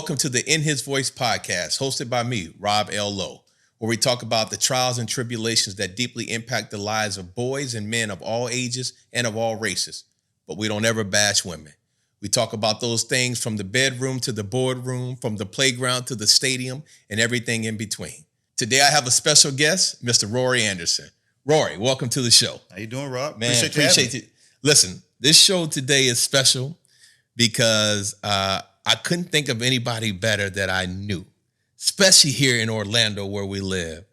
welcome to the In His Voice podcast, hosted by me, Rob L. Lowe, where we talk about the trials and tribulations that deeply impact the lives of boys and men of all ages and of all races. But we don't ever bash women. We talk about those things from the bedroom to the boardroom, from the playground to the stadium, and everything in between. Today, I have a special guest, Mr. Rory Anderson. Rory, welcome to the show. How you doing, Rob? Man, appreciate it. Listen, this show today is special because I couldn't think of anybody better that I knew, especially here in Orlando where we live.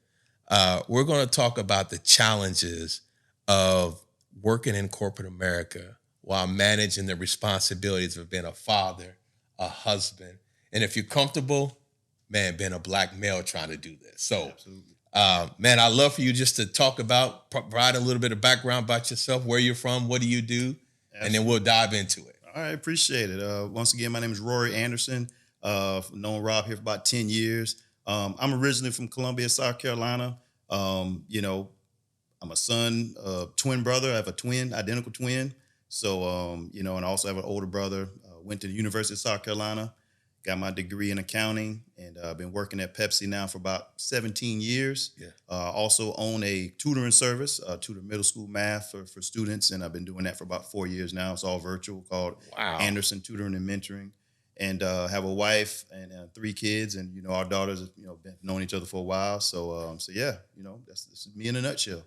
We're going to talk about the challenges of working in corporate America while managing the responsibilities of being a father, a husband, and if you're comfortable, man, being a black male trying to do this. So, man, I'd love for you just to talk about, provide a little bit of background about yourself, where you're from, what do you do, and then we'll dive into it. All right, appreciate it. Once again, my name is Rory Anderson. Known Rob here for about 10 years. I'm originally from Columbia, South Carolina. I'm a son, twin brother. I have a identical twin. So, and I also have an older brother. Went to the University of South Carolina, got my degree in accounting, and I've been working at Pepsi now for about 17 years. Yeah. Also own a tutoring service, tutor middle school math for students, and I've been doing that for about 4 years now. It's all virtual, called Anderson Tutoring and Mentoring. And have a wife and 3 kids, and our daughters have been known each other for a while. So that's me in a nutshell.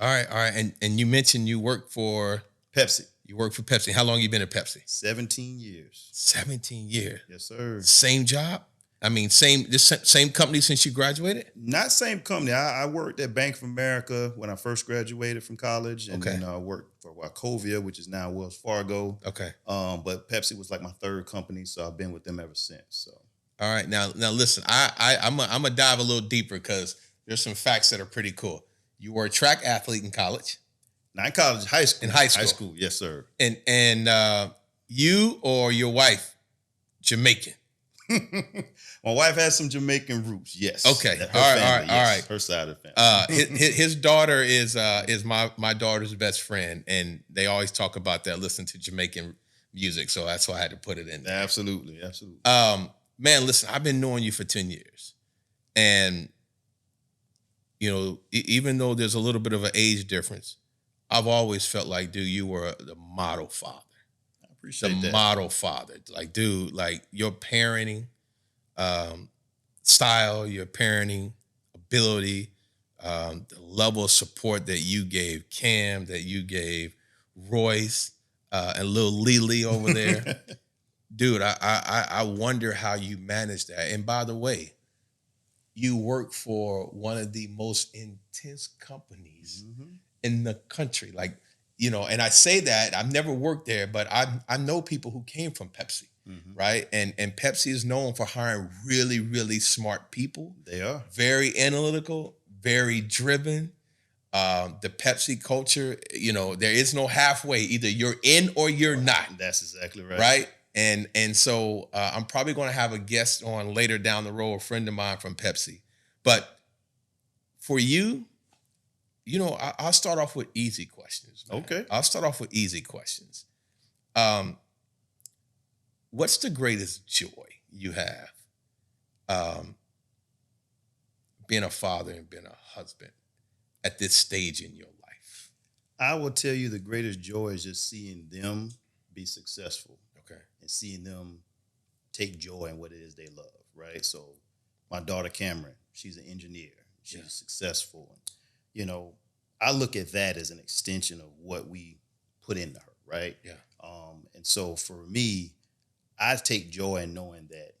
All right, and you mentioned you work for Pepsi. You work for Pepsi. How long you been at Pepsi? 17 years. 17 years. Yes, sir. Same job? I mean, same company since you graduated? Not same company. I worked at Bank of America when I first graduated from college, and then I worked for Wachovia, which is now Wells Fargo. Okay. But Pepsi was like my third company, so I've been with them ever since. So. All right. Now listen. I'm gonna dive a little deeper because there's some facts that are pretty cool. You were a track athlete in college. Not in college, high school. In high school. High school, yes, sir. And you or your wife, Jamaican? My wife has some Jamaican roots, yes. Okay. All right. Her side of the family. His daughter is my daughter's best friend, and they always talk about that, listen to Jamaican music, so that's why I had to put it in there. Absolutely. Man, listen, I've been knowing you for 10 years, and even though there's a little bit of an age difference, I've always felt like, dude, you were the model father. I appreciate that. Model father. Like, dude, like your parenting style, your parenting ability, the level of support that you gave Cam, that you gave Royce, and little Lily over there. Dude, I wonder how you managed that. And by the way, you work for one of the most intense companies in the country. Like, and I say that, I've never worked there, but I know people who came from Pepsi, right? And Pepsi is known for hiring really, really smart people. They are. Very analytical, very driven. The Pepsi culture, there is no halfway. Either you're in or you're not. That's exactly right. Right? And so I'm probably going to have a guest on later down the road, a friend of mine from Pepsi. But for you, I'll start off with easy questions. Man. Okay. I'll start off with easy questions. What's the greatest joy you have being a father and being a husband at this stage in your life? I will tell you the greatest joy is just seeing them be successful. Okay. And seeing them take joy in what it is they love, right? So my daughter Cameron, she's an engineer. She's successful. I look at that as an extension of what we put into her, right? Yeah. And so for me, I take joy in knowing that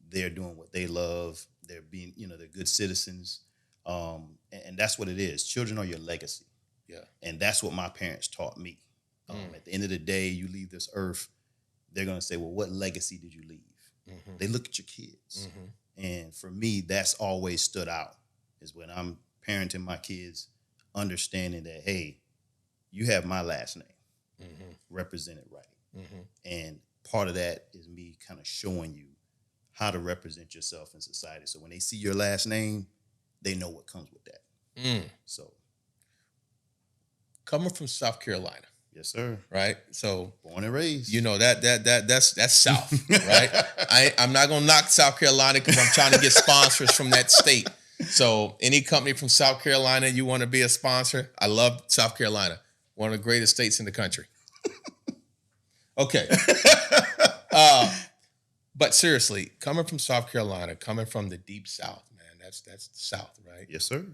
they're doing what they love. They're being, they're good citizens. And that's what it is. Children are your legacy. Yeah. And that's what my parents taught me. At the end of the day, you leave this earth, they're going to say, well, what legacy did you leave? Mm-hmm. They look at your kids. Mm-hmm. And for me, that's always stood out, is when I'm parenting my kids, understanding that, hey, you have my last name, represented right. Mm-hmm. And part of that is me kind of showing you how to represent yourself in society. So when they see your last name, they know what comes with that. So coming from South Carolina, Yes, sir. right? So Born and raised. you know that's South, right? I'm not gonna knock South Carolina because I'm trying to get sponsors from that state. So any company from South Carolina you want to be a sponsor, I love South Carolina, one of the greatest states in the country. Okay, but seriously, coming from South Carolina, coming from the deep South, man, that's the South, right? Yes, sir.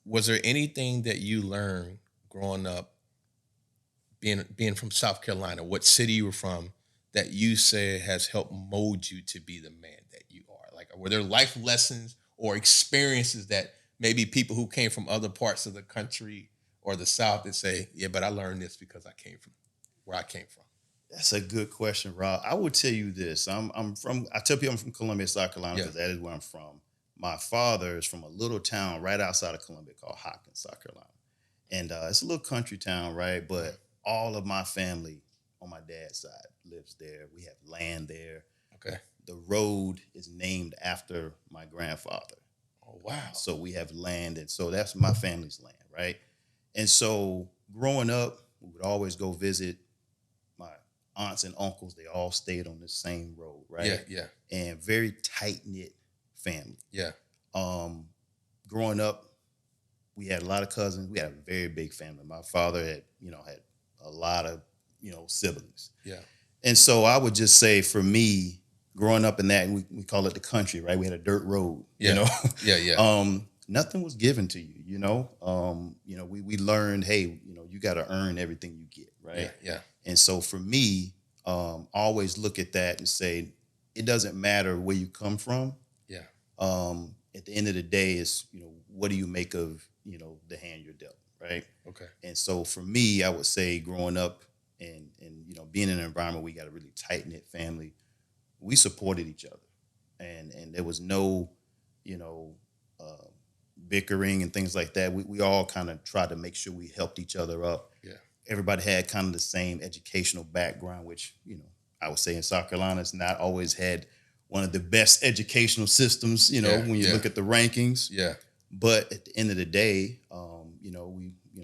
Was there anything that you learned growing up, being from South Carolina, what city you were from, that you say has helped mold you to be the man that you are? Like, were there life lessons or experiences that maybe people who came from other parts of the country or the South that say, yeah, but I learned this because I came from where I came from? That's a good question, Rob. I would tell you this. I'm from. I tell people I'm from Columbia, South Carolina, Yeah. because that is where I'm from. My father is from a little town right outside of Columbia called Hopkins, South Carolina, and it's a little country town, right? But all of my family on my dad's side lives there. We have land there. Okay. The road is named after my grandfather. Oh, wow. So we have land, and so that's my family's land, right? And so growing up, we would always go visit my aunts and uncles. They all stayed on the same road, right? Yeah, yeah, And very tight knit family. yeah. Growing up, we had a lot of cousins. We had a very big family. My father had a lot of siblings. Yeah. And so I would just say, for me, growing up in that, and we call it the country, right? We had a dirt road. Yeah. Yeah. Nothing was given to you. We learned, hey, you got to earn everything you get, right? Yeah. And so for me, always look at that and say, it doesn't matter where you come from. Yeah. At the end of the day, it's, what do you make of, the hand you're dealt, right? Okay. And so for me, I would say growing up and being in an environment where we got a really tight-knit family, we supported each other. And there was no, bickering and things like that. We all kind of tried to make sure we helped each other up. Yeah. Everybody had kind of the same educational background, which, I would say in South Carolina, it's not always had one of the best educational systems, when you look at the rankings. Yeah. But at the end of the day,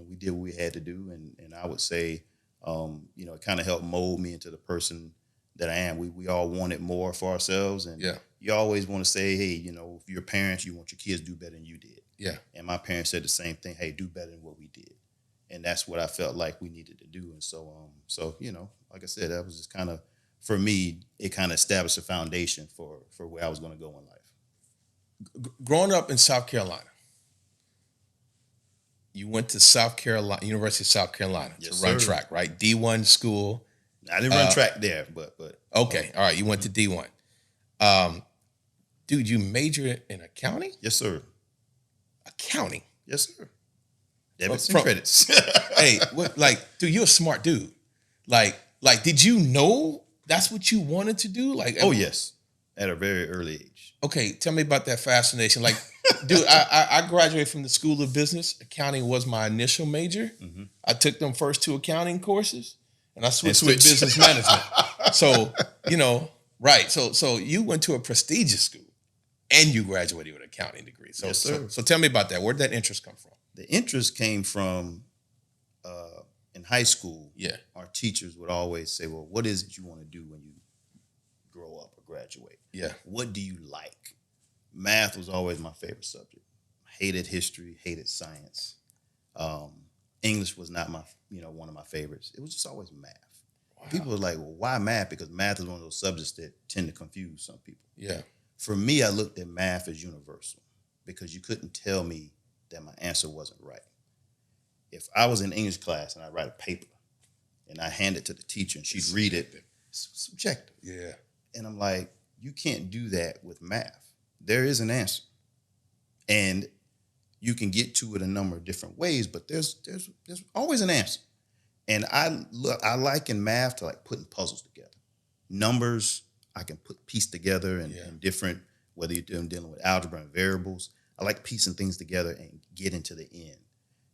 we did what we had to do. And I would say, it kind of helped mold me into the person that I am. We all wanted more for ourselves. And you always want to say, hey, if you're parents, you want your kids to do better than you did. Yeah. And my parents said the same thing. Hey, do better than what we did. And that's what I felt like we needed to do. And so, like I said, that was just kind of, for me, it kind of established a foundation for where I was going to go in life. Growing up in South Carolina, you went to South Carolina, University of South Carolina to run track, right? D1 school. I didn't run track there, but okay, all right. You went to D1. Dude, you majored in accounting? Yes, sir. Accounting? Yes, sir. Debits and credits. Hey, dude, you're a smart dude. Like, did you know that's what you wanted to do? Like, oh yes, at a very early age. Okay, tell me about that fascination. Like, dude, I graduated from the School of Business. Accounting was my initial major. Mm-hmm. I took them first 2 accounting courses, and I switched to business management. So, right. So you went to a prestigious school, and you graduated with an accounting degree. So, yes, sir. So tell me about that. Where did that interest come from? The interest came from in high school. Yeah. Our teachers would always say, well, what is it you want to do when you grow up or graduate? Yeah. What do you like? Math was always my favorite subject. Hated history, hated science. English was not my, one of my favorites. It was just always math. Wow. People are like, well, why math? Because math is one of those subjects that tend to confuse some people. Yeah. For me, I looked at math as universal because you couldn't tell me that my answer wasn't right. If I was in English class and I write a paper and I hand it to the teacher and she'd read it, it's subjective. Yeah. And I'm like, you can't do that with math. There is an answer. And you can get to it a number of different ways, but there's always an answer. And I like in math to like putting puzzles together. Numbers, I can piece together and different, whether you're dealing with algebra and variables. I like piecing things together and getting to the end.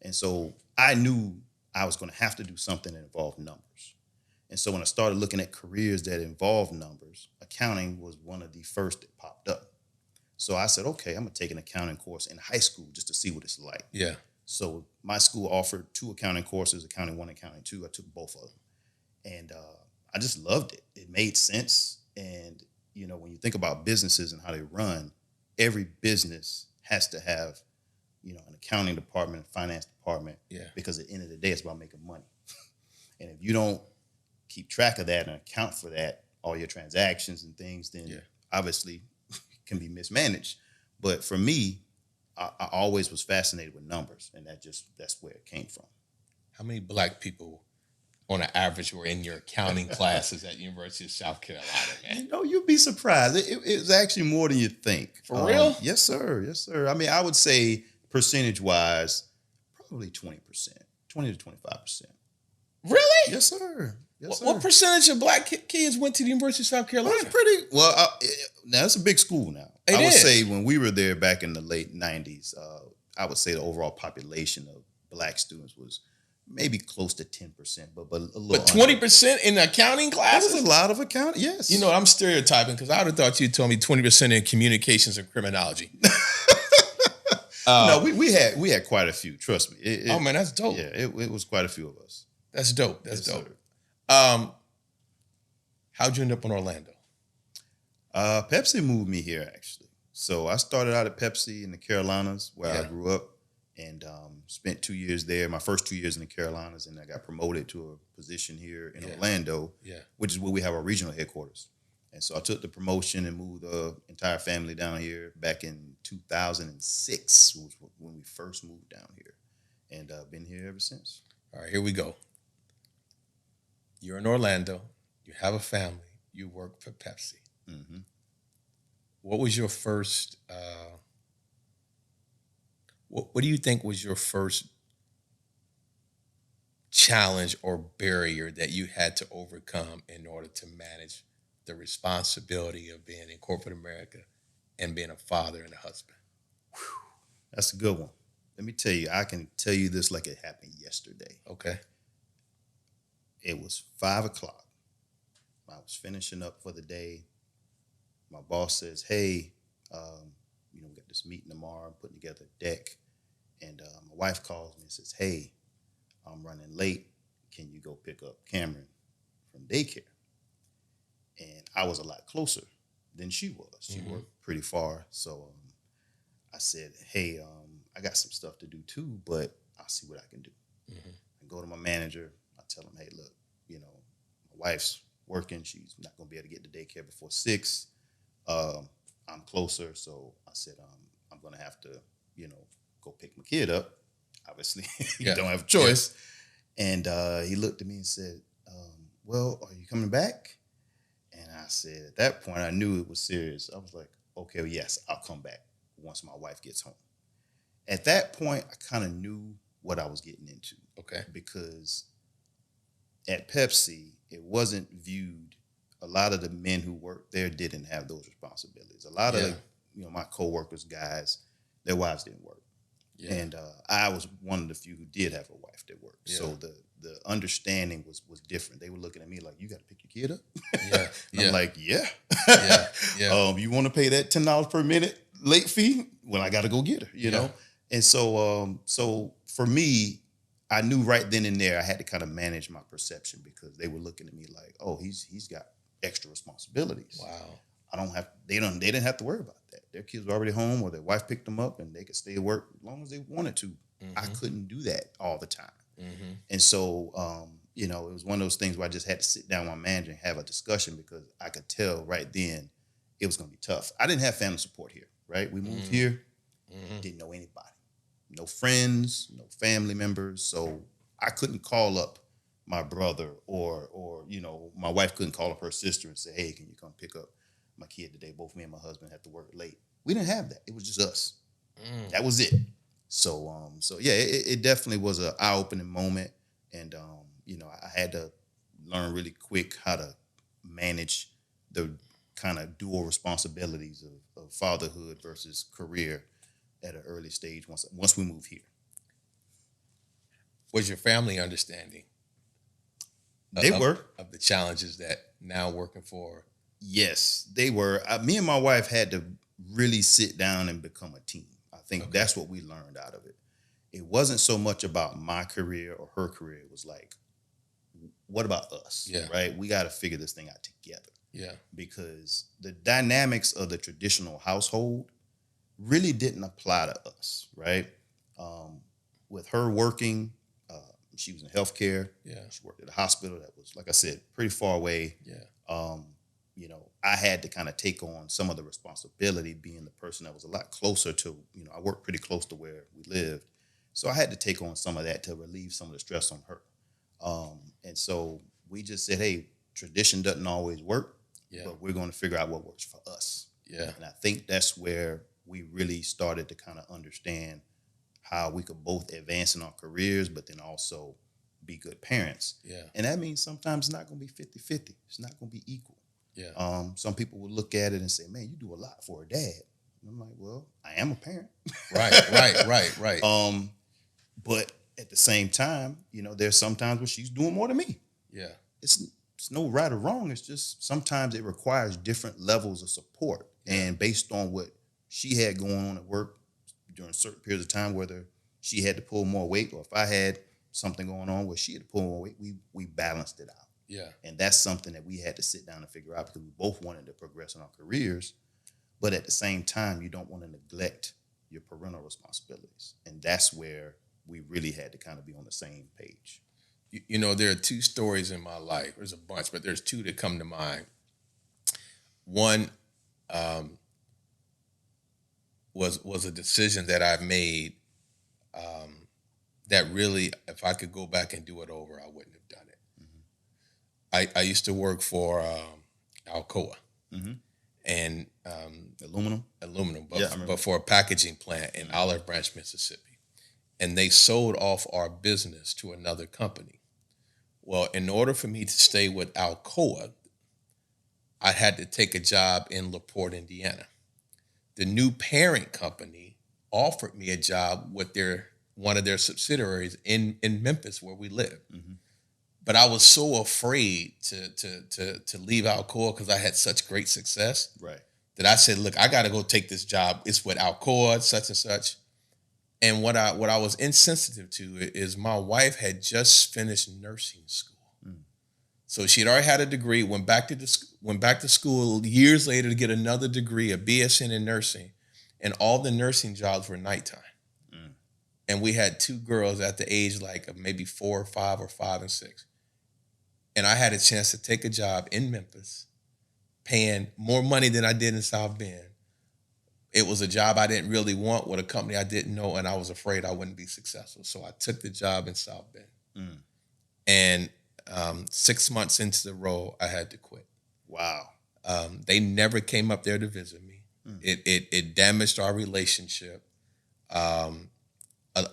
And so I knew I was going to have to do something that involved numbers. And so when I started looking at careers that involved numbers, accounting was one of the first that popped up. So I said, okay, I'm going to take an accounting course in high school just to see what it's like. Yeah. So my school offered 2 accounting courses, accounting 1, accounting 2. I took both of them. And I just loved it. It made sense. And, when you think about businesses and how they run, every business has to have, an accounting department, a finance department, because at the end of the day, it's about making money. And if you don't keep track of that and account for that, all your transactions and things, then obviously it can be mismanaged. But for me, I always was fascinated with numbers, and that's where it came from. How many Black people on an average were in your accounting classes at University of South Carolina, man? You'd be surprised. It's actually more than you think. For real? Yes, sir. Yes, sir. I mean, I would say percentage-wise, probably 20%, 20 to 25%. Really? Yes, sir. Yes, sir. What percentage of Black kids went to the University of South Carolina? Well, it's pretty well. Now it's a big school now. It I would is. say when we were there back in the late '90s, I would say the overall population of Black students was maybe close to 10%, but a little. But 20% in accounting That classes? was a lot of accounting. Yes. I'm stereotyping because I would have thought you told me 20% in communications and criminology. No, we had quite a few. Trust me. Oh man, that's dope. Yeah, it was quite a few of us. That's dope. That's Yes, dope. sir. How'd you end up in Orlando? Pepsi moved me here, actually. So I started out at Pepsi in the Carolinas, where I grew up, and spent 2 years there. My first 2 years in the Carolinas, and I got promoted to a position here in Orlando, which is where we have our regional headquarters. And so I took the promotion and moved the entire family down here back in 2006, was when we first moved down here. And I've been here ever since. All right, here we go. You're in Orlando. You have a family. You work for Pepsi. Mm-hmm. What was your first, what do you think was your first challenge or barrier that you had to overcome in order to manage the responsibility of being in corporate America and being a father and a husband? That's a good one. Let me tell you, I can tell you this like it happened yesterday. Okay. It was 5:00. I was finishing up for the day. My boss says, "Hey, we got this meeting tomorrow. I'm putting together a deck." And my wife calls me and says, "Hey, I'm running late. Can you go pick up Cameron from daycare?" And I was a lot closer than she was. She worked pretty far. So I said, "Hey, I got some stuff to do too, but I'll see what I can do." I go to my manager. I tell him, "Hey, look, my wife's working. She's not going to be able to get to daycare before 6. I'm closer." So I said, "I'm going to have to, go pick my kid up." Obviously, you don't have a choice. And he looked at me and said, "Well, are you coming back?" And I said, at that point, I knew it was serious. I was like, "Okay, well, yes, I'll come back once my wife gets home." At that point, I kind of knew what I was getting into. Okay. Because at Pepsi, it wasn't viewed. A lot of the men who worked there didn't have those responsibilities. A lot of my coworkers, guys, their wives didn't work. Yeah. And I was one of the few who did have a wife that worked. Yeah. So the understanding was different. They were looking at me like, "You got to pick your kid up?" Yeah. I'm like, "Yeah." You want to pay that $10 per minute late fee? Well, I got to go get her, you know? And so for me, I knew right then and there I had to kind of manage my perception, because they were looking at me like, "Oh, he's got extra responsibilities." Wow. They didn't have to worry about that. Their kids were already home, or their wife picked them up, and they could stay at work as long as they wanted to. I couldn't do that all the time. And so, it was one of those things where I just had to sit down with my manager and have a discussion, because I could tell right then it was going to be tough. I didn't have family support here, right? We moved here, didn't know anybody. No friends, no family members. So I couldn't call up my brother, or my wife couldn't call up her sister and say, "Hey, can you come pick up my kid today?" Both me and my husband had to work late. We didn't have that. It was just us. That was it. So it definitely was an eye-opening moment. And, I had to learn really quick how to manage the kind of dual responsibilities of fatherhood versus career at an early stage once we moved here. Was your family understanding? They were. Of the challenges that now working for? Yes, they were. Me and my wife had to really sit down and become a team. I think that's what we learned out of it. it wasn't so much about my career or her career. It was like, what about us? Yeah. Right? We got to figure this thing out together. Yeah. Because the dynamics of the traditional household really didn't apply to us, right? With her working, she was in healthcare. Yeah. She worked at a hospital that was, like I said, pretty far away. Yeah. I had to kind of take on some of the responsibility, being the person that was a lot closer to, I worked pretty close to where we lived. So I had to take on some of that to relieve some of the stress on her. And so we just said, hey, tradition doesn't always work, but we're going to figure out what works for us. Yeah. And I think that's where we really started to kind of understand how we could both advance in our careers, but then also be good parents. Yeah. And that means sometimes it's not going to be 50-50. It's not going to be equal. Yeah. Some people will look at it and say, man, you do a lot for a dad. And I'm like, well, I am a parent. Right. But at the same time, there's sometimes where she's doing more than me. Yeah. It's no right or wrong. It's just sometimes it requires different levels of support. Yeah. And based on what she had going on at work during certain periods of time, whether she had to pull more weight or if I had something going on where she had to pull more weight, we balanced it out. Yeah. And that's something that we had to sit down and figure out because we both wanted to progress in our careers. But at the same time, you don't want to neglect your parental responsibilities. And that's where we really had to kind of be on the same page. There are two stories in my life. There's a bunch, but there's two that come to mind. One was a decision that I've made that really, if I could go back and do it over, I wouldn't have done it. Mm-hmm. I used to work for Alcoa. Mm-hmm. And aluminum, but for a packaging plant in Olive Branch, Mississippi. And they sold off our business to another company. Well, in order for me to stay with Alcoa, I had to take a job in LaPorte, Indiana. The new parent company offered me a job with one of their subsidiaries in Memphis, where we live. Mm-hmm. But I was so afraid to leave Alcoa because I had such great success. Right. That I said, look, I got to go take this job. It's with Alcoa, such and such. And what I was insensitive to is my wife had just finished nursing school. Mm. So she had already had a degree, went back to school years later to get another degree, a BSN in nursing. And all the nursing jobs were nighttime. Mm. And we had two girls at the age like of maybe 4 or 5 or 5 and 6. And I had a chance to take a job in Memphis, paying more money than I did in South Bend. It was a job I didn't really want with a company I didn't know, and I was afraid I wouldn't be successful. So I took the job in South Bend. Mm. And 6 months into the role, I had to quit. Wow. They never came up there to visit me. Mm. It damaged our relationship. A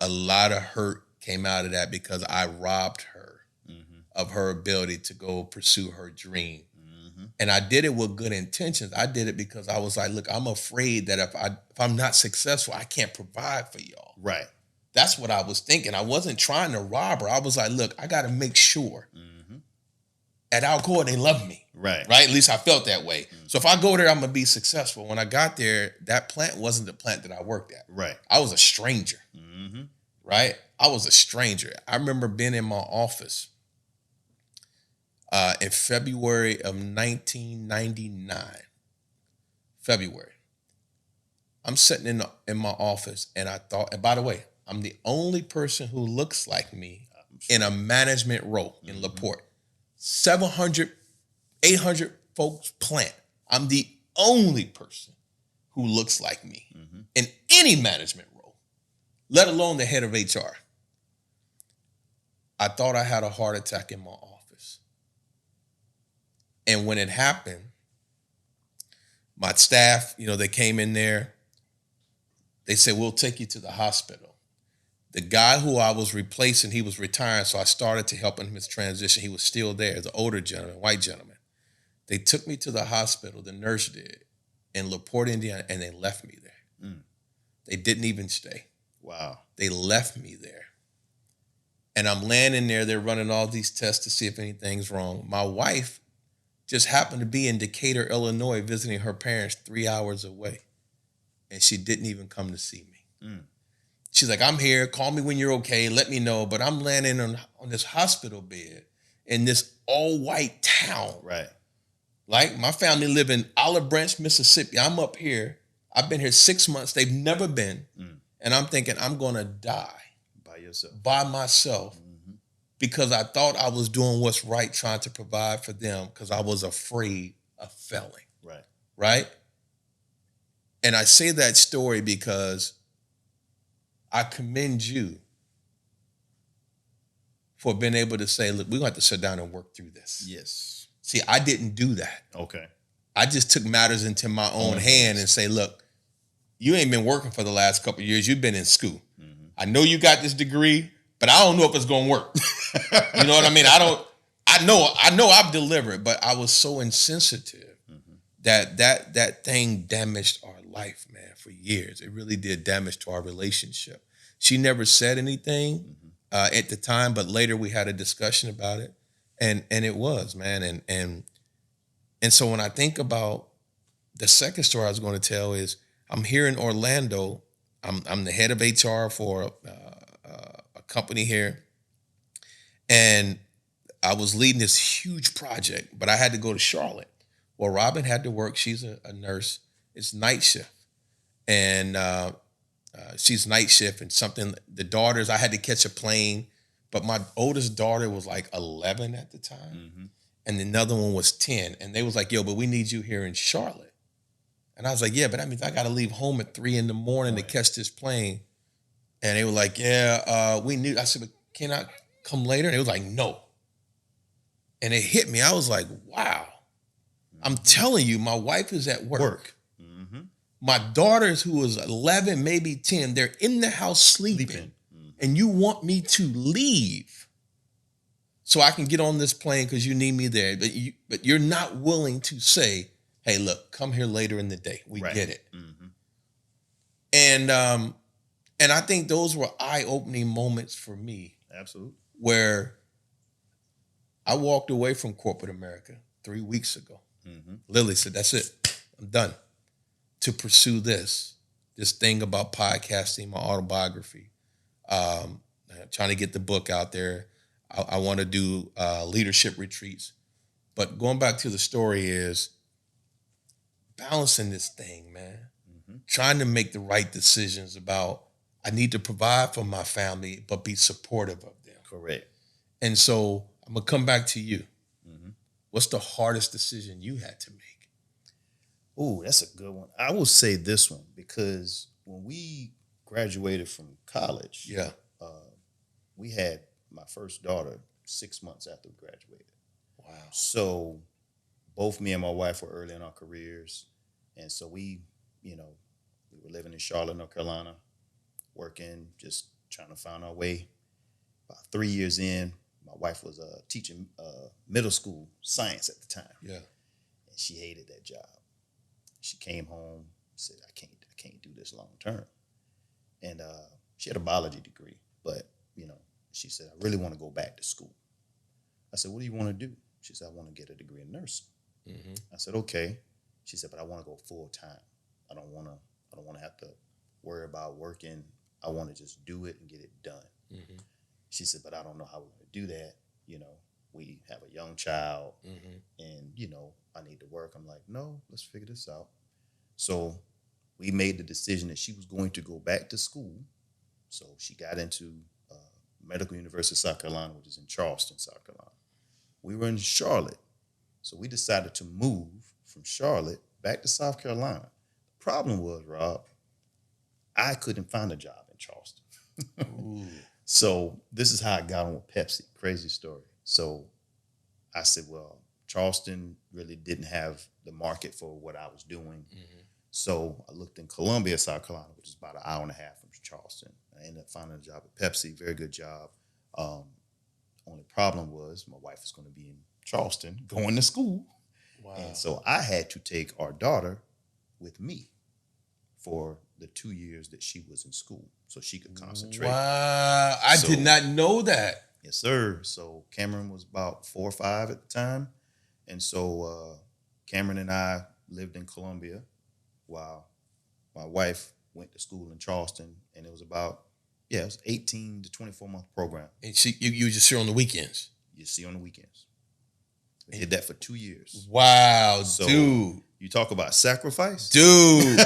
lot of hurt came out of that because I robbed her of her ability to go pursue her dream. Mm-hmm. And I did it with good intentions. I did it because I was like, look, I'm afraid that if I'm not successful, I can't provide for y'all. Right. That's what I was thinking. I wasn't trying to rob her. I was like, look, I got to make sure at Alcoa they love me. Right. At least I felt that way. Mm-hmm. So if I go there, I'm going to be successful. When I got there, that plant wasn't the plant that I worked at. Right. I was a stranger. Mm-hmm. Right? I was a stranger. I remember being in my office in February of 1999. February. I'm sitting in my office and I thought, and by the way, I'm the only person who looks like me in a management role in LaPorte. 700, 800 folks plant. I'm the only person who looks like me in any management role, let alone the head of HR. I thought I had a heart attack in my office. And when it happened, my staff, they came in there. They said, we'll take you to the hospital. The guy who I was replacing, he was retiring, so I started to help him in his transition. He was still there as an older gentleman, white gentleman. They took me to the hospital, the nurse did, in LaPorte, Indiana, and they left me there. Mm. They didn't even stay. Wow. They left me there. And I'm laying in there, they're running all these tests to see if anything's wrong. My wife just happened to be in Decatur, Illinois, visiting her parents 3 hours away. And she didn't even come to see me. Mm. She's like, I'm here. Call me when you're okay. Let me know. But I'm landing on this hospital bed in this all-white town. Right. Like, my family live in Olive Branch, Mississippi. I'm up here. I've been here 6 months. They've never been. And I'm thinking, I'm going to die. By yourself. By myself. Because I thought I was doing what's right, trying to provide for them, because I was afraid of failing. Right. Right? And I say that story because I commend you for being able to say, look, we're going to have to sit down and work through this. Yes. See, I didn't do that. Okay. I just took matters into my own hand and say, look, you ain't been working for the last couple of years. You've been in school. I know you got this degree, but I don't know if it's going to work. You know what I mean? I know I've delivered, but I was so insensitive that thing damaged our life, man, for years. It really did damage to our relationship. She never said anything at the time, but later we had a discussion about it, and it was, man, and so when I think about the second story I was going to tell is, I'm here in Orlando. I'm the head of HR for a company here, and I was leading this huge project, but I had to go to Charlotte. Well, Robin had to work. She's a nurse. It's night shift, and she's night shift, and the daughters, I had to catch a plane, but my oldest daughter was like 11 at the time, and another one was 10, and they was like, yo, but we need you here in Charlotte. And I was like, yeah, but that means I got to leave home at 3 a.m. to catch this plane. And they were like, yeah, we need. I said, but can I come later? And they was like, no. And it hit me. I was like, wow. I'm telling you, my wife is at work. My daughters, who was 11, maybe 10, they're in the house sleeping. And you want me to leave so I can get on this plane because you need me there. But you're not willing to say, hey, look, come here later in the day. We get it. And I think those were eye-opening moments for me. Absolutely. Where I walked away from corporate America 3 weeks ago. Lily said, that's it. I'm done. To pursue this thing about podcasting, my autobiography, trying to get the book out there. I want to do leadership retreats. But going back to the story is balancing this thing, man. Trying to make the right decisions about, I need to provide for my family, but be supportive of them. Correct. And so I'm going to come back to you. What's the hardest decision you had to make? Oh, that's a good one. I will say this one, because when we graduated from college, we had my first daughter 6 months after we graduated. Wow. So both me and my wife were early in our careers. And so we were living in Charlotte, North Carolina, working, just trying to find our way. About 3 years in, my wife was teaching middle school science at the time. Yeah. And she hated that job. She came home, said, I can't do this long term. And she had a biology degree, but, she said, I really want to go back to school. I said, what do you want to do? She said, I want to get a degree in nursing. I said, okay. She said, but I want to go full time. I don't want to have to worry about working. I want to just do it and get it done. She said, but I don't know how we're going to do that. We have a young child and, I need to work. I'm like, no, let's figure this out. So we made the decision that she was going to go back to school. So she got into Medical University of South Carolina, which is in Charleston, South Carolina. We were in Charlotte. So we decided to move from Charlotte back to South Carolina. The problem was, Rob, I couldn't find a job in Charleston. So this is how I got on with Pepsi. Crazy story. So I said, well, Charleston really didn't have the market for what I was doing. So I looked in Columbia, South Carolina, which is about an hour and a half from Charleston. I ended up finding a job at Pepsi, very good job. Only problem was my wife was going to be in Charleston going to school. Wow. And so I had to take our daughter with me for the 2 years that she was in school so she could concentrate. Wow. I did not know that. Yes, sir. So Cameron was about 4 or 5 at the time. And so Cameron and I lived in Columbia while my wife went to school in Charleston. And it was about Yeah, it was 18 to 24-month program. And you just here on the weekends. You see on the weekends. We did that for 2 years. Wow, So dude. you talk about sacrifice. Dude.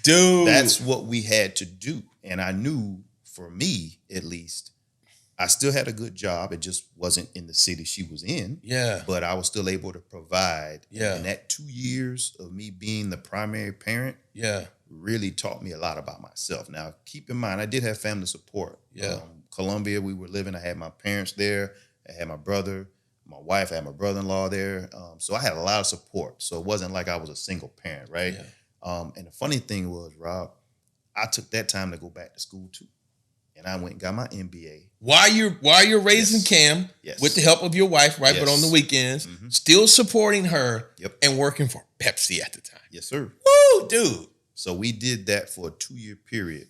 Dude. That's what we had to do. And I knew, for me at least, I still had a good job. It just wasn't in the city she was in. Yeah. But I was still able to provide. Yeah. And that 2 years of me being the primary parent really taught me a lot about myself. Now, keep in mind, I did have family support. Yeah. Columbia, we were living. I had my parents there. I had my brother, my wife. I had my brother-in-law there. So I had a lot of support. So it wasn't like I was a single parent, right? Yeah. And the funny thing was, Rob, I took that time to go back to school too. And I went and got my MBA. While you're raising Cam with the help of your wife, right? But on the weekends, still supporting her and working for Pepsi at the time. Yes, sir. Woo, dude. So we did that for a 2-year period.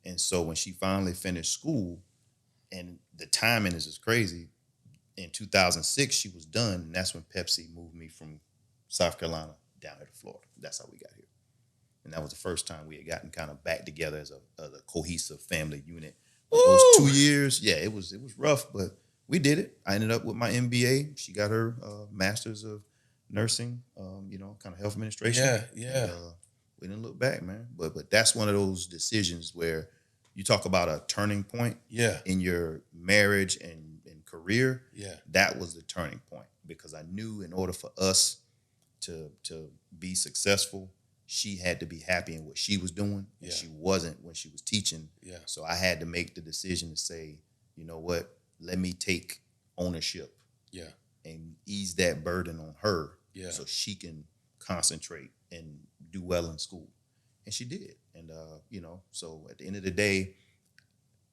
And so when she finally finished school, and the timing is just crazy, in 2006, she was done. And that's when Pepsi moved me from South Carolina down here to Florida. That's how we got here. And that was the first time we had gotten kind of back together as a cohesive family unit. Those 2 years, it was rough, but we did it. I ended up with my MBA. She got her master's of nursing, kind of health administration. Yeah. And, we didn't look back, man. But that's one of those decisions where you talk about a turning point in your marriage and career. Yeah. That was the turning point, because I knew in order for us to be successful, she had to be happy in what she was doing, and she wasn't when she was teaching. Yeah. So I had to make the decision to say, you know what, let me take ownership and ease that burden on her so she can concentrate and do well in school. And she did. And, so at the end of the day,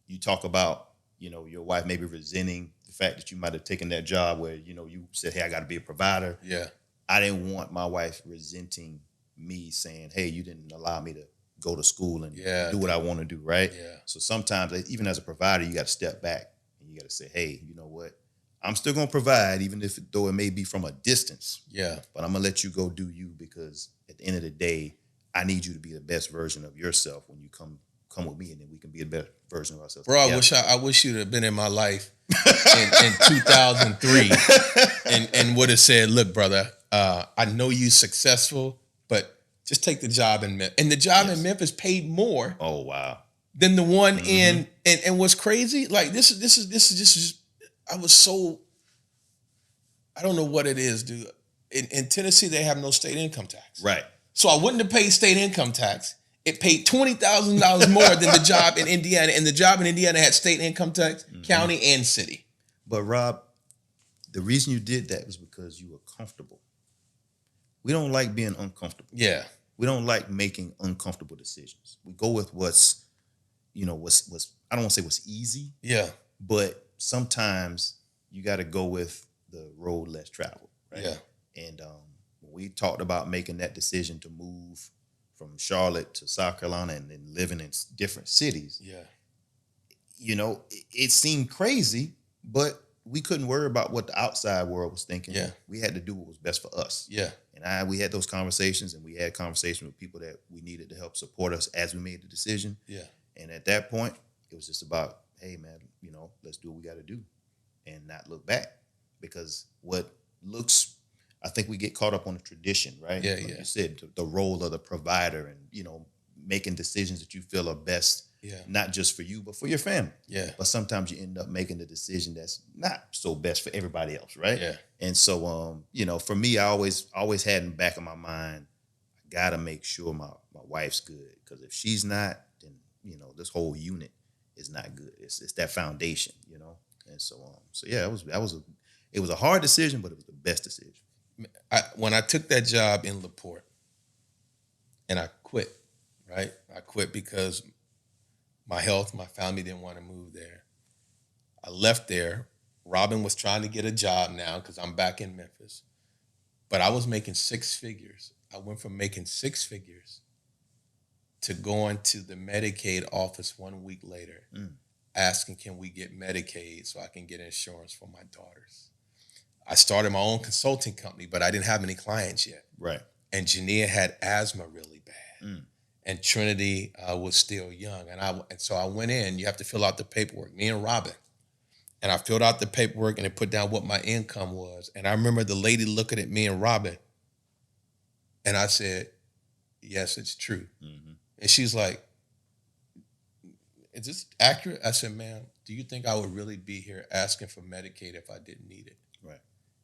you talk about, your wife maybe resenting the fact that you might have taken that job where, you said, hey, I got to be a provider. Yeah. I didn't want my wife resenting me saying, hey, you didn't allow me to go to school and do what I want to do, right? Yeah. So sometimes, even as a provider, you got to step back and you got to say, hey, you know what? I'm still going to provide, even though it may be from a distance. Yeah. But I'm going to let you go do you, because at the end of the day, I need you to be the best version of yourself when you come with me, and then we can be a better version of ourselves. Bro, I wish you'd have been in my life in 2003 and would have said, look, brother, I know you successful, but just take the job in Memphis. And the job in Memphis paid more. Oh, wow. Than the one in, and what's crazy, like this is just, I don't know what it is, dude. In Tennessee, they have no state income tax. Right. So I wouldn't have paid state income tax. It paid $20,000 more than the job in Indiana. And the job in Indiana had state income tax, county and city. But Rob, the reason you did that was because you were comfortable. We don't like being uncomfortable. Yeah. We don't like making uncomfortable decisions. We go with what's I don't want to say what's easy. Yeah. But sometimes you got to go with the road less traveled. Right? Yeah. And when we talked about making that decision to move from Charlotte to South Carolina and then living in different cities, it seemed crazy, but we couldn't worry about what the outside world was thinking. Yeah. We had to do what was best for us. Yeah. And we had those conversations, and we had conversations with people that we needed to help support us as we made the decision. Yeah. And at that point, it was just about, hey, man, let's do what we got to do and not look back. Because I think we get caught up on the tradition, right? Yeah, like you said, the role of the provider and, making decisions that you feel are best, not just for you, but for your family. Yeah. But sometimes you end up making the decision that's not so best for everybody else, right? Yeah. And so, for me, I always had in the back of my mind, I got to make sure my wife's good. Because if she's not, then, this whole unit is not good. It's that foundation, And so, it was a hard decision, but it was the best decision. When I took that job in LaPorte and I quit, right? I quit because my health, my family didn't want to move there. I left there. Robin was trying to get a job now because I'm back in Memphis. But I was making 6 figures. I went from making 6 figures to going to the Medicaid office 1 week later, asking, can we get Medicaid so I can get insurance for my daughters? I started my own consulting company, but I didn't have any clients yet. Right. And Jania had asthma really bad. and Trinity was still young. And so I went in. You have to fill out the paperwork. Me and Robin. And I filled out the paperwork and it put down what my income was. And I remember the lady looking at me and Robin, and I said, "Yes, it's true." Mm-hmm. And she's like, "Is this accurate?" I said, "Ma'am, do you think I would really be here asking for Medicaid if I didn't need it?" Right.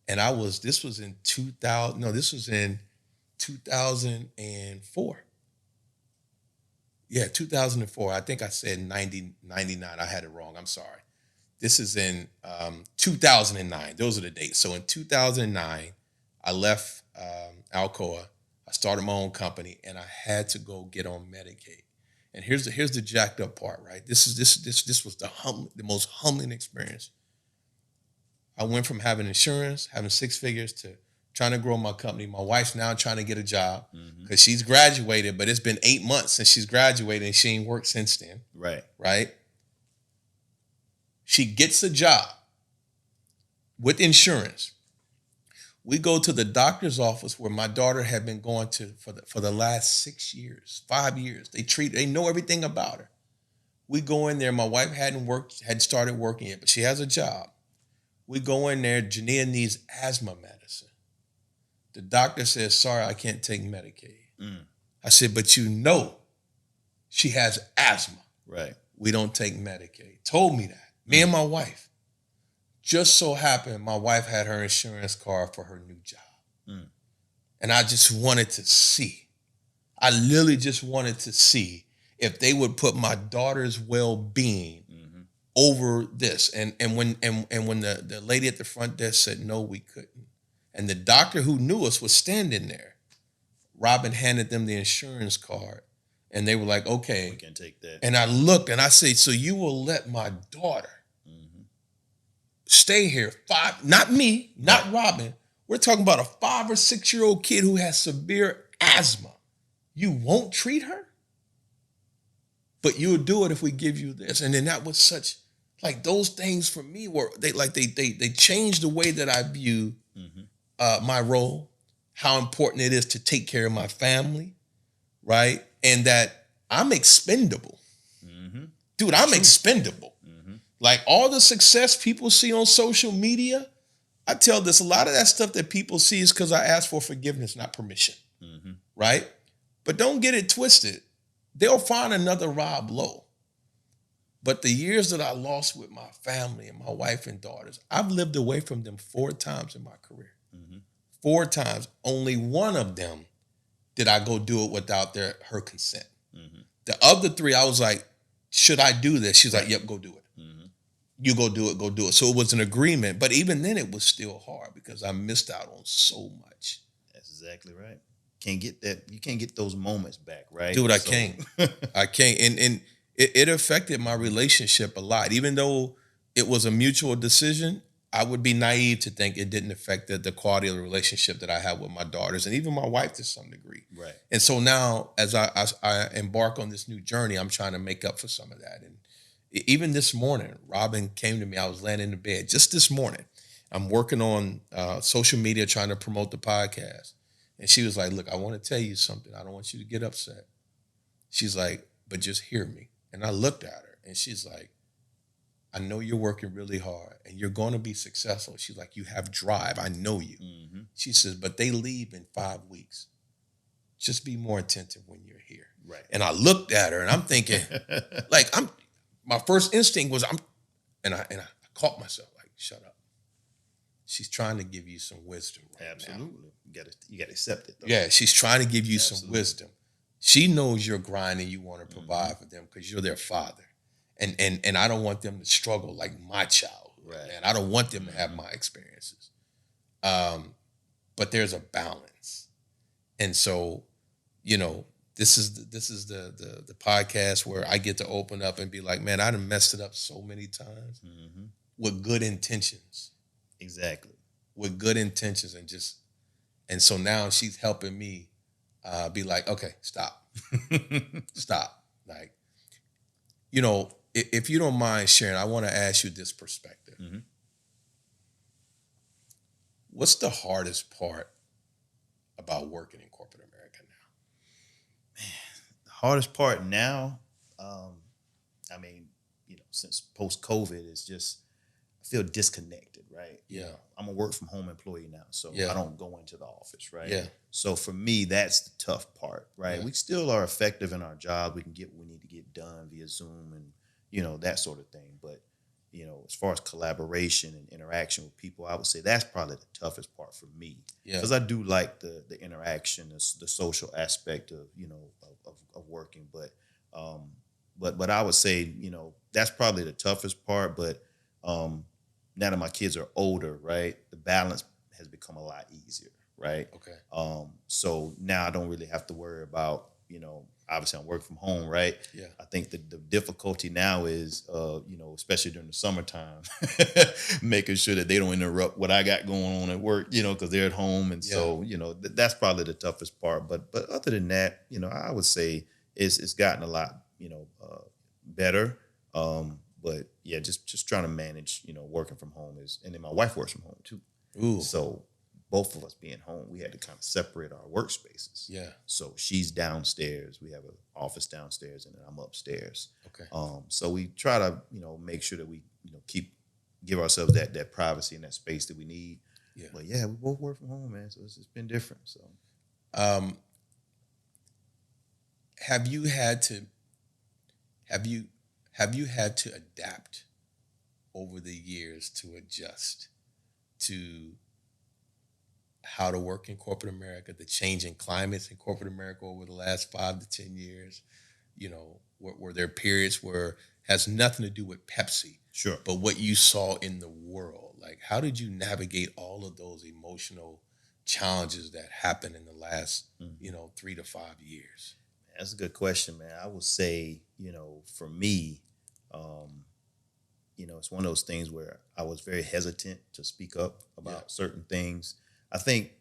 And this was in 2000, no, this was in 2004. Yeah, 2004. I think I said 99. I had it wrong. I'm sorry. This is in 2009. Those are the dates. So in 2009, I left Alcoa. I started my own company, and I had to go get on Medicaid. And here's the jacked up part, right? This was the most humbling experience. I went from having insurance, having six figures, to trying to grow my company. My wife's now trying to get a job because she's graduated, but it's been 8 months since she's graduated and she ain't worked since then. Right. Right? She gets a job with insurance. We go to the doctor's office where my daughter had been going to for the last 6 years, 5 years. They know everything about her. We go in there. My wife hadn't started working yet, but she has a job. We go in there. Jania needs asthma medicine. The doctor says, "Sorry, I can't take Medicaid." I said, "But you know she has asthma." Right. "We don't take Medicaid." Told me that. Me and my wife. Just so happened my wife had her insurance card for her new job. And I just wanted to see. I literally just wanted to see if they would put my daughter's well-being over this. And when the lady at the front desk said no, we couldn't. And the doctor who knew us was standing there. Robin handed them the insurance card, and they were like, "Okay." We can take that. And I looked and I said, "So you will let my daughter stay here not me, not Robin. We're talking about a 5 or 6 year old kid who has severe asthma. You won't treat her? But you'll do it if we give you this." And then that was such, like, those things for me were, they changed the way that I view my role, how important it is to take care of my family, right? And that I'm expendable. Dude, I'm expendable. Like, all the success people see on social media, I tell this, a lot of that stuff that people see is because I asked for forgiveness, not permission, right? But don't get it twisted. They'll find another Rob Lowe. But the years that I lost with my family and my wife and daughters, I've lived away from them 4 times in my career. 4 times. Only one of them did I go do it without her consent. The other 3, I was like, "Should I do this?" She's like, "Yep, go do it. You go do it. So it was an agreement. But even then, it was still hard because I missed out on so much. That's exactly right. Can't get that. You can't get those moments back, right? Dude, I can't. I can't. And it affected my relationship a lot. Even though it was a mutual decision, I would be naive to think it didn't affect the quality of the relationship that I have with my daughters and even my wife to some degree. Right. And so now, as I embark on this new journey, I'm trying to make up for some of that. And even this morning, Robin came to me. I was laying in the bed just this morning. I'm working on social media, trying to promote the podcast. And she was like, "Look, I want to tell you something. I don't want you to get upset." She's like, "But just hear me." And I looked at her and she's like, "I know you're working really hard and you're going to be successful." She's like, "You have drive. I know you." She says, "But they leave in 5 weeks. Just be more attentive when you're here." Right. And I looked at her and I'm thinking, like, my first instinct was and I caught myself like, "Shut up. She's trying to give you some wisdom right Absolutely. You got to accept it, though. Yeah, she's trying to give you some wisdom. She knows you're grinding, you want to provide for them because you're their father. And I don't want them to struggle like my childhood. Right. Man. I don't want them to have my experiences. But there's a balance. And so, this is the podcast where I get to open up and be like, "Man, I done messed it up so many times with good intentions." Exactly. With good intentions, and so now she's helping me be like, "Okay, stop. Stop." Like, if you don't mind sharing, I want to ask you this perspective. What's the hardest part about working in corporate America now? Man, the Hardest part now, I mean, since post COVID, is just I feel disconnected, right? Yeah. I'm a work from home employee now, so Yeah. I don't go into the office, right? Yeah. So for me, that's the tough part, right? Yeah. We still are effective in our job. We can get what we need to get done via Zoom and that sort of thing. But as far as collaboration and interaction with people, I would say that's probably the toughest part for me. Yeah. Because I do like the interaction, the social aspect of of working. But I would say that's probably the toughest part. But now that my kids are older, right, the balance has become a lot easier, right? Okay. So now I don't really have to worry about obviously I'm working from home, right? Yeah. I think the difficulty now is, especially during the summertime, making sure that they don't interrupt what I got going on at work, because they're at home. And so, that's probably the toughest part. But other than that, I would say it's gotten a lot, better. But yeah, just trying to manage, working from home and then my wife works from home too. Ooh. So both of us being home, we had to kind of separate our workspaces. Yeah. So she's downstairs. We have an office downstairs, and then I'm upstairs. Okay. So we try to, make sure that we, give ourselves that privacy and that space that we need. Yeah. But yeah, we both work from home, man. So it's been different. So, have you had to adapt over the years to adjust to how to work in corporate America, the changing climates in corporate America over the last 5 to 10 years? Were there periods where has nothing to do with Pepsi, sure, but what you saw in the world? Like, how did you navigate all of those emotional challenges that happened in the last, 3 to 5 years? That's a good question, man. I would say, for me, it's one of those things where I was very hesitant to speak up about certain things. I think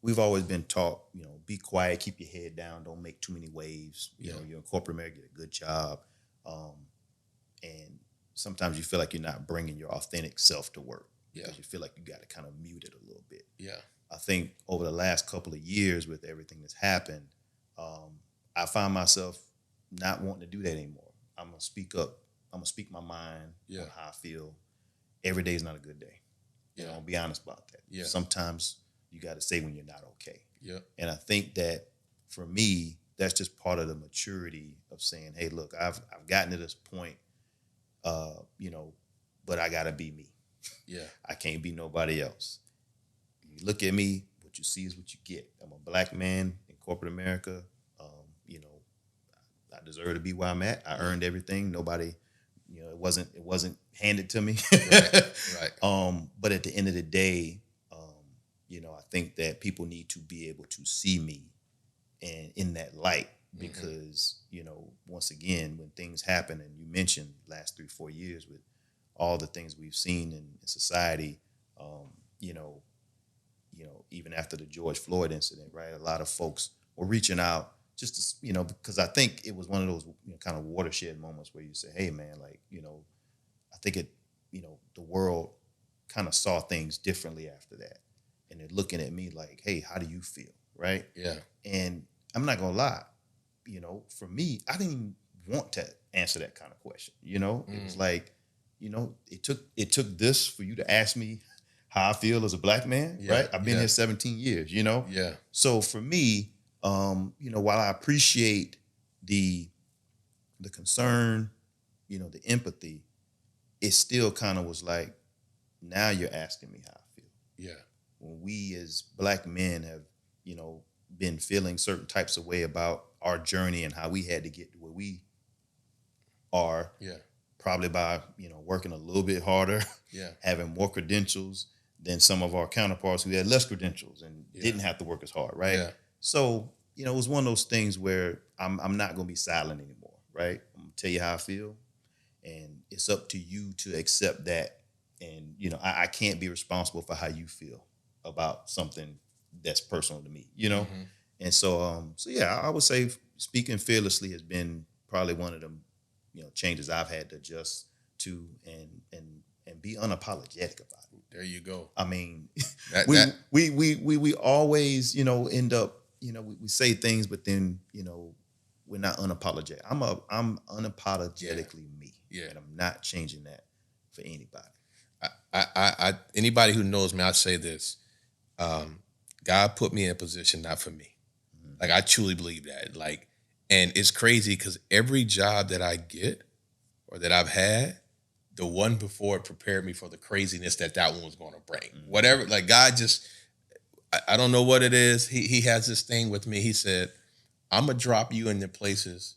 we've always been taught, be quiet, keep your head down, don't make too many waves. You're in corporate America, get a good job. And sometimes you feel like you're not bringing your authentic self to work because you feel like you got to kind of mute it a little bit. Yeah. I think over the last couple of years with everything that's happened, I find myself not wanting to do that anymore. I'm going to speak up. I'm going to speak my mind on how I feel. Every day is not a good day. I'll be honest about that. Yeah. Sometimes you got to say when you're not okay. Yeah. And I think that for me, that's just part of the maturity of saying, hey, look, I've gotten to this point, but I got to be me. Yeah. I can't be nobody else. You look at me, what you see is what you get. I'm a black man in corporate America. I deserve to be where I'm at. I earned everything. Nobody, it wasn't handed to me. Right. But at the end of the day, I think that people need to be able to see me and in that light because, once again, when things happen, and you mentioned last 3-4 years with all the things we've seen in society, even after the George Floyd incident, right? A lot of folks were reaching out just to, because I think it was one of those kind of watershed moments where you say, hey, man, like, I think the world kind of saw things differently after that. And they're looking at me like, hey, how do you feel? Right. Yeah. And I'm not going to lie, for me, I didn't even want to answer that kind of question. It was like, it took this for you to ask me how I feel as a black man. Right. I've been here 17 years, Yeah. So for me, while I appreciate the concern, the empathy, it still kind of was like, now you're asking me how I feel. Yeah. When we as black men have, been feeling certain types of way about our journey and how we had to get to where we are. Yeah. Probably by, working a little bit harder, having more credentials than some of our counterparts who had less credentials and didn't have to work as hard, right? Yeah. So, it was one of those things where I'm not going to be silent anymore, right? I'm going to tell you how I feel, and it's up to you to accept that. And, I can't be responsible for how you feel about something that's personal to me, And so, I would say speaking fearlessly has been probably one of the, changes I've had to adjust to and be unapologetic about it. There you go. I mean, we always, end up, we say things, but then, we're not unapologetic. I'm unapologetically me. Yeah. And I'm not changing that for anybody. I anybody who knows me, I say this. God put me in a position not for me. Like, I truly believe that. Like, and it's crazy because every job that I get or that I've had, the one before it prepared me for the craziness that one was going to bring. Whatever, like, God just, I don't know what it is. He has this thing with me. He said, I'm going to drop you in the places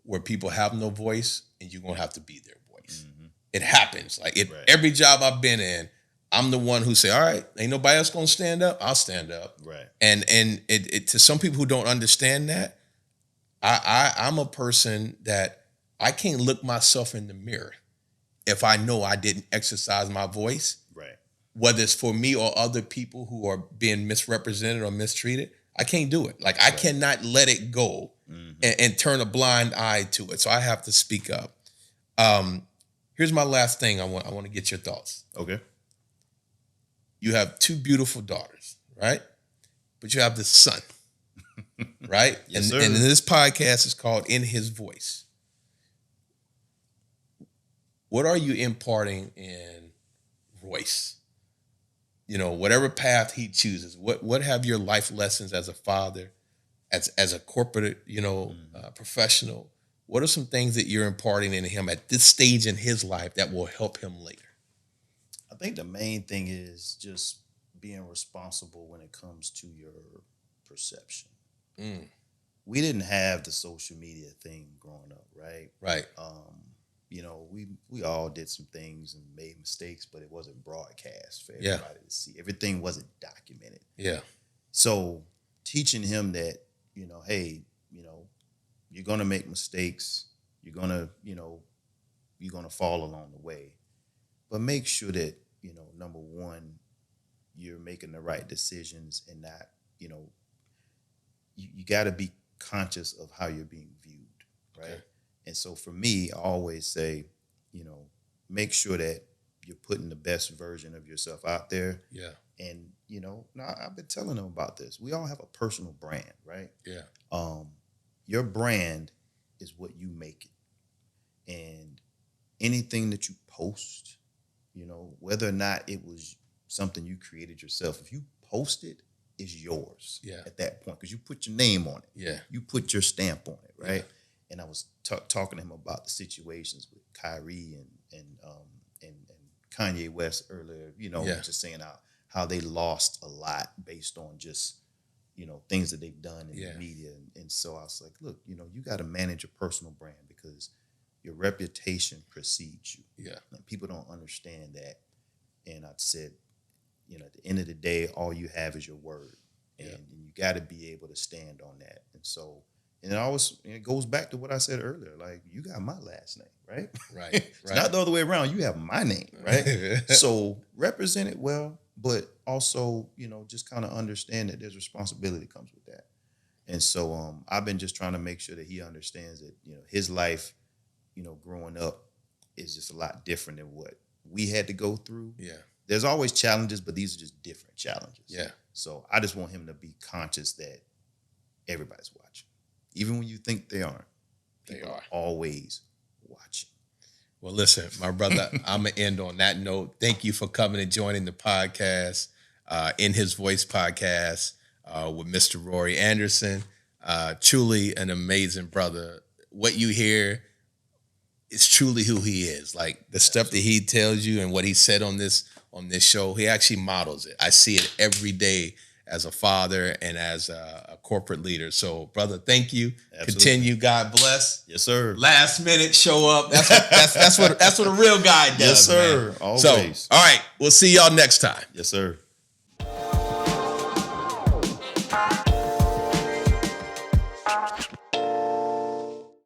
where people have no voice and you're going to have to be their voice. It happens. Like, every job I've been in, I'm the one who say, all right, ain't nobody else going to stand up. I'll stand up. Right. And it to some people who don't understand that, I'm a person that I can't look myself in the mirror if I know I didn't exercise my voice. Right. Whether it's for me or other people who are being misrepresented or mistreated, I can't do it. Like, I cannot let it go and turn a blind eye to it. So I have to speak up. Here's my last thing. I want to get your thoughts. Okay. You have 2 beautiful daughters, right? But you have this son, right? Yes, and this podcast is called In His Voice. What are you imparting in Royce? You know, whatever path he chooses, what have your life lessons as a father, as a corporate, professional? What are some things that you're imparting in him at this stage in his life that will help him later? I think the main thing is just being responsible when it comes to your perception. We didn't have the social media thing growing up, right? Right. We all did some things and made mistakes, but it wasn't broadcast for everybody to see. Everything wasn't documented. Yeah. So teaching him that, hey, you're gonna make mistakes. You're gonna fall along the way. But make sure that, number one, you're making the right decisions and not, you got to be conscious of how you're being viewed, right? Okay. And so for me, I always say, make sure that you're putting the best version of yourself out there. Yeah. And, now I've been telling them about this. We all have a personal brand, right? Yeah. Your brand is what you make it. And anything that you post, whether or not it was something you created yourself, if you post it, it's yours at that point because you put your name on it. Yeah. You put your stamp on it, right? Yeah. And I was talking to him about the situations with Kyrie and Kanye West earlier, just saying how they lost a lot based on just, things that they've done in the media. And so I was like, look, you got to manage your personal brand because your reputation precedes you. Yeah. And people don't understand that. And I said, at the end of the day, all you have is your word. And you got to be able to stand on that. And so, and it goes back to what I said earlier. Like, you got my last name, right? Right. It's not the other way around. You have my name, right? So represent it well, but also, just kind of understand that there's responsibility that comes with that. And so I've been just trying to make sure that he understands that, his life, growing up is just a lot different than what we had to go through. Yeah. There's always challenges, but these are just different challenges. Yeah. So I just want him to be conscious that everybody's watching. Even when you think they aren't. They are always watching. Well, listen, my brother, I'm going to end on that note. Thank you for coming and joining the podcast, In His Voice podcast with Mr. Rory Anderson. Truly an amazing brother. What you hear is truly who he is. Like the stuff that he tells you and what he said on this show, he actually models it. I see it every day as a father and as a corporate leader. So, brother, thank you. Absolutely. Continue. God bless. Yes, sir. Last minute, show up. That's what a real guy does. Yes, sir. Man. Always. So, all right, we'll see y'all next time. Yes, sir.